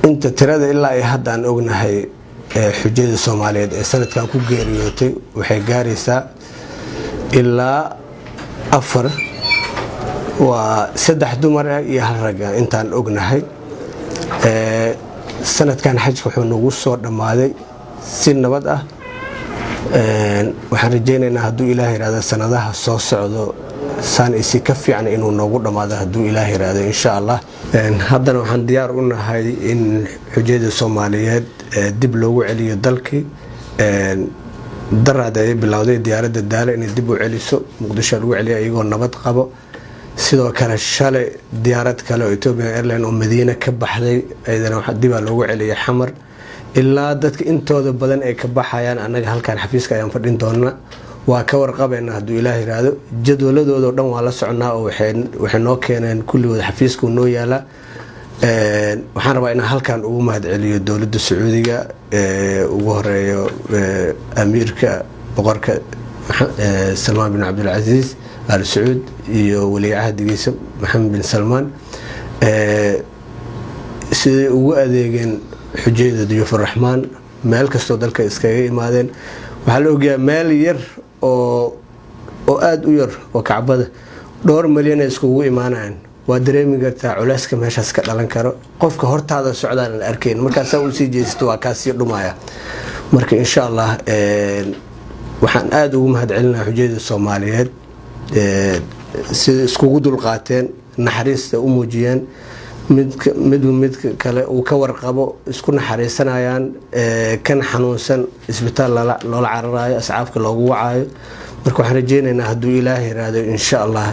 inta tirada ilaa ay hadda aan ognahay xujada Soomaaliyeed ee sanadkan ku geeriyootay waxay gaaraysaa ilaa 4 waa 3 dumar iyo 1 rag intaan ognahay sanadkan xajka wuxuu nagu soo dhamaaday si nabad ah waxaan rajaynaynaa hadduu Ilaahay yiraahdo sanadaha soo socdo saan isi ka fiican inuu noogu dhamaado hadduu Ilaahay yiraahdo insha Allah haddana waxaan diyaar u nahay in xujada Soomaaliyeed dib loogu celiyo dalkii darada ay bilowday diyaaradda daala in dib u celiso Muqdisho lagu celiyo iyagoo nabad qabo sidoo kale shalay diyaarad kale oo Ethiopian Airlines oo Madiina ka baxday ayadana waxa dib loogu celiyo Xamar ilaa dadka intooda badan ay ka baxayaan anaga halkaan xafiiska ayaan fadhin doonaa waa ka warqabeena hadduu Ilaahay yiraahdo jadwaladooda dhan waa la soconaa oo waxay noo keeneen kulligood xafiiska noo yaala waxaan rabaa in halkaan ugu mahad celiyo dawladda Sacuudiga ugu horeeyo amiirka boqorka Salman bin Abdul Aziz Al Saud iyo wali ahdigiisa Mohammed bin Salman sidii ugu adeegeen xujada Diyuuf Rahmaan meel kasto dalka iskaga imaadeen waxa la ogyahay meel yar oo aad u yar oo Kacbada 2 milyan iskugu imaanayaan waa dareemi kartaa culeyska meeshaas ka dhalan karo qofka hortaada socdaan la arkayn markaas uu sii jeesto waa kaasi dhumaya marka insha Allah waxaan aad ugu mahad celinayaa xujada Soomaaliyeed si iskugu dulqaateen naxariista u muujiyeen mid kale uu ka warqabo isku naxariisanayaan kan xanuunsan isbitaal loola cararayo asxaabka loogu wacayo marka waxaan rajaynaynaa hadduu Ilaahay yiraahdo insha Allah